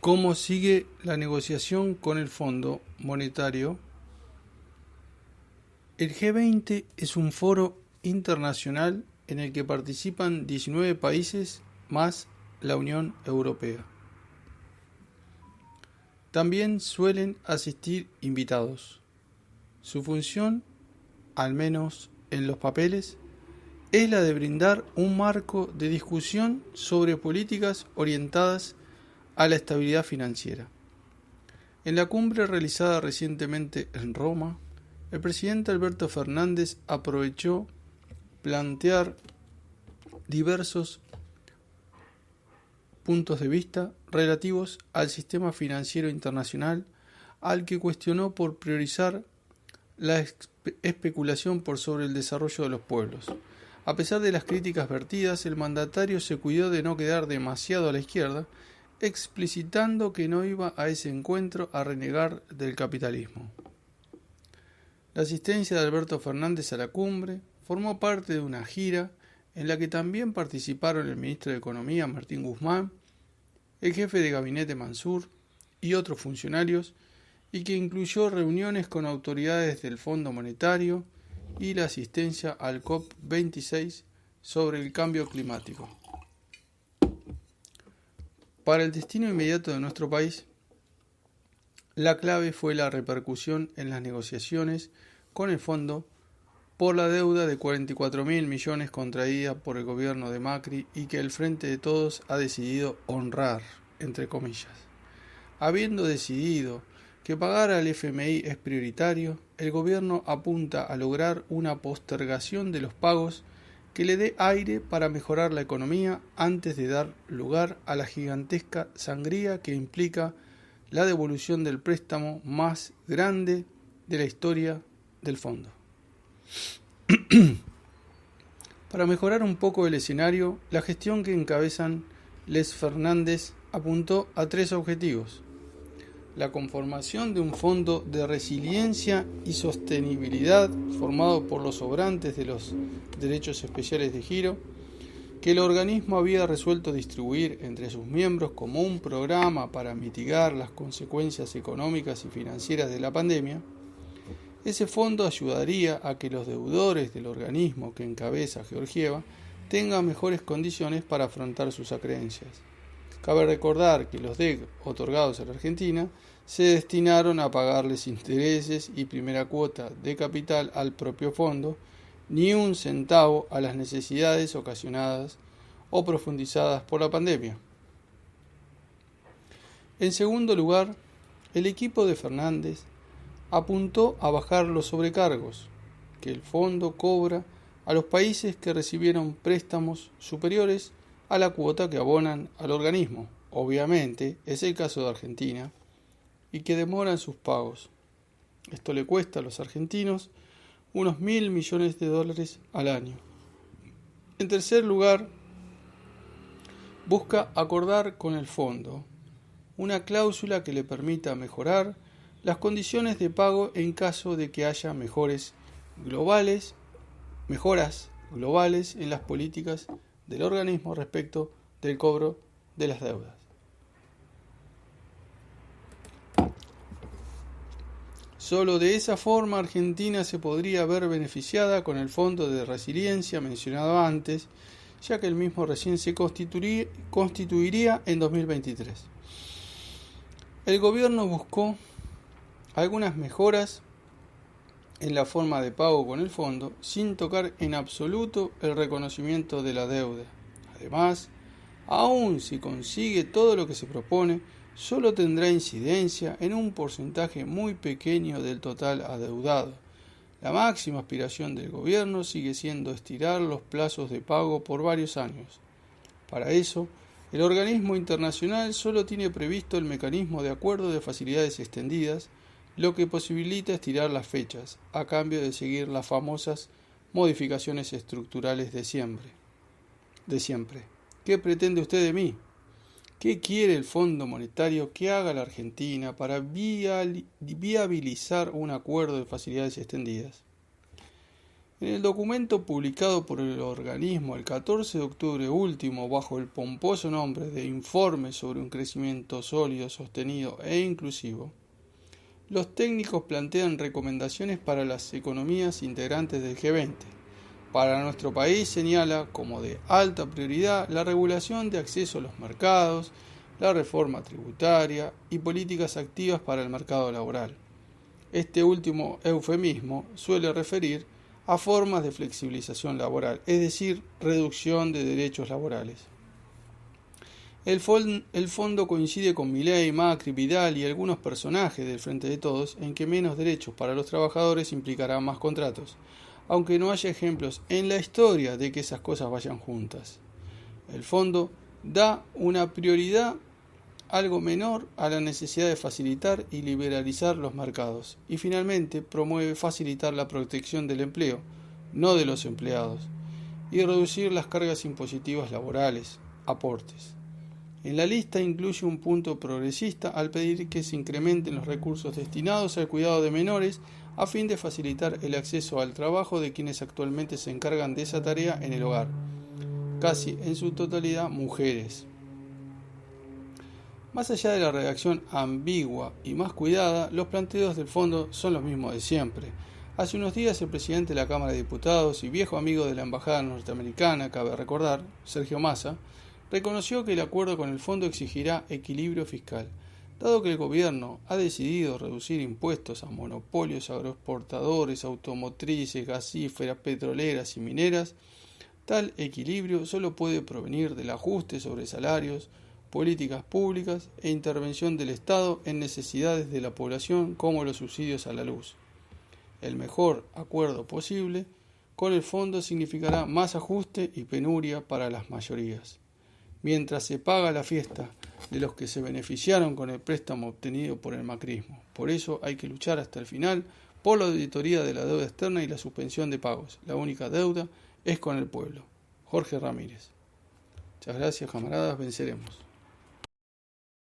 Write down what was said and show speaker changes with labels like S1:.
S1: ¿Cómo sigue la negociación con el Fondo Monetario? El G20 es un foro internacional en el que participan 19 países más la Unión Europea. También suelen asistir invitados. Su función, al menos en los papeles, es la de brindar un marco de discusión sobre políticas orientadas a la estabilidad financiera. En la cumbre realizada recientemente en Roma, el presidente Alberto Fernández aprovechó plantear diversos puntos de vista relativos al sistema financiero internacional, al que cuestionó por priorizar la especulación por sobre el desarrollo de los pueblos. A pesar de las críticas vertidas, el mandatario se cuidó de no quedar demasiado a la izquierda, explicitando que no iba a ese encuentro a renegar del capitalismo. La asistencia de Alberto Fernández a la cumbre formó parte de una gira en la que también participaron el ministro de Economía Martín Guzmán, el jefe de gabinete Mansur y otros funcionarios, y que incluyó reuniones con autoridades del Fondo Monetario y la asistencia al COP26 sobre el cambio climático. Para el destino inmediato de nuestro país, la clave fue la repercusión en las negociaciones con el fondo por la deuda de 44.000 millones contraída por el gobierno de Macri y que el Frente de Todos ha decidido honrar, entre comillas. Habiendo decidido que pagar al FMI es prioritario, el gobierno apunta a lograr una postergación de los pagos que le dé aire para mejorar la economía antes de dar lugar a la gigantesca sangría que implica la devolución del préstamo más grande de la historia del fondo. Para mejorar un poco el escenario, la gestión que encabezan Les Fernández apuntó a 3 objetivos: la conformación de un fondo de resiliencia y sostenibilidad formado por los sobrantes de los derechos especiales de giro, que el organismo había resuelto distribuir entre sus miembros como un programa para mitigar las consecuencias económicas y financieras de la pandemia. Ese fondo ayudaría a que los deudores del organismo que encabeza Georgieva tengan mejores condiciones para afrontar sus acreencias. Cabe recordar que los DEC otorgados a la Argentina se destinaron a pagarles intereses y primera cuota de capital al propio fondo, ni un centavo a las necesidades ocasionadas o profundizadas por la pandemia. En segundo lugar, el equipo de Fernández apuntó a bajar los sobrecargos que el fondo cobra a los países que recibieron préstamos superiores a la cuota que abonan al organismo. Obviamente es el caso de Argentina, y que demoran sus pagos. Esto le cuesta a los argentinos unos $1.000 millones al año. En tercer lugar, busca acordar con el fondo una cláusula que le permita mejorar las condiciones de pago en caso de que haya mejoras globales en las políticas del organismo respecto del cobro de las deudas. Solo de esa forma Argentina se podría ver beneficiada con el fondo de resiliencia mencionado antes, ya que el mismo recién se constituiría en 2023. El gobierno buscó algunas mejoras en la forma de pago con el fondo, sin tocar en absoluto el reconocimiento de la deuda. Además, aun si consigue todo lo que se propone, solo tendrá incidencia en un porcentaje muy pequeño del total adeudado. La máxima aspiración del gobierno sigue siendo estirar los plazos de pago por varios años. Para eso, el organismo internacional solo tiene previsto el mecanismo de acuerdo de facilidades extendidas, lo que posibilita estirar las fechas, a cambio de seguir las famosas modificaciones estructurales de siempre. ¿Qué pretende usted de mí? ¿Qué quiere el Fondo Monetario que haga la Argentina para viabilizar un acuerdo de facilidades extendidas? En el documento publicado por el organismo el 14 de octubre último, bajo el pomposo nombre de Informe sobre un crecimiento sólido, sostenido e inclusivo, los técnicos plantean recomendaciones para las economías integrantes del G20. Para nuestro país señala como de alta prioridad la regulación de acceso a los mercados, la reforma tributaria y políticas activas para el mercado laboral. Este último eufemismo suele referir a formas de flexibilización laboral, es decir, reducción de derechos laborales. El fondo coincide con Milei, Macri, Vidal y algunos personajes del Frente de Todos en que menos derechos para los trabajadores implicará más contratos, aunque no haya ejemplos en la historia de que esas cosas vayan juntas. El fondo da una prioridad algo menor a la necesidad de facilitar y liberalizar los mercados, y finalmente promueve facilitar la protección del empleo, no de los empleados, y reducir las cargas impositivas laborales, aportes. En la lista incluye un punto progresista al pedir que se incrementen los recursos destinados al cuidado de menores a fin de facilitar el acceso al trabajo de quienes actualmente se encargan de esa tarea en el hogar, casi en su totalidad mujeres. Más allá de la redacción ambigua y más cuidada, los planteos del fondo son los mismos de siempre. Hace unos días el presidente de la Cámara de Diputados y viejo amigo de la Embajada norteamericana, cabe recordar, Sergio Massa, reconoció que el acuerdo con el fondo exigirá equilibrio fiscal. Dado que el gobierno ha decidido reducir impuestos a monopolios agroexportadores, automotrices, gasíferas, petroleras y mineras, tal equilibrio solo puede provenir del ajuste sobre salarios, políticas públicas e intervención del Estado en necesidades de la población como los subsidios a la luz. El mejor acuerdo posible con el fondo significará más ajuste y penuria para las mayorías, mientras se paga la fiesta de los que se beneficiaron con el préstamo obtenido por el macrismo. Por eso hay que luchar hasta el final por la auditoría de la deuda externa y la suspensión de pagos. La única deuda es con el pueblo. Jorge Ramírez. Muchas gracias, camaradas, venceremos.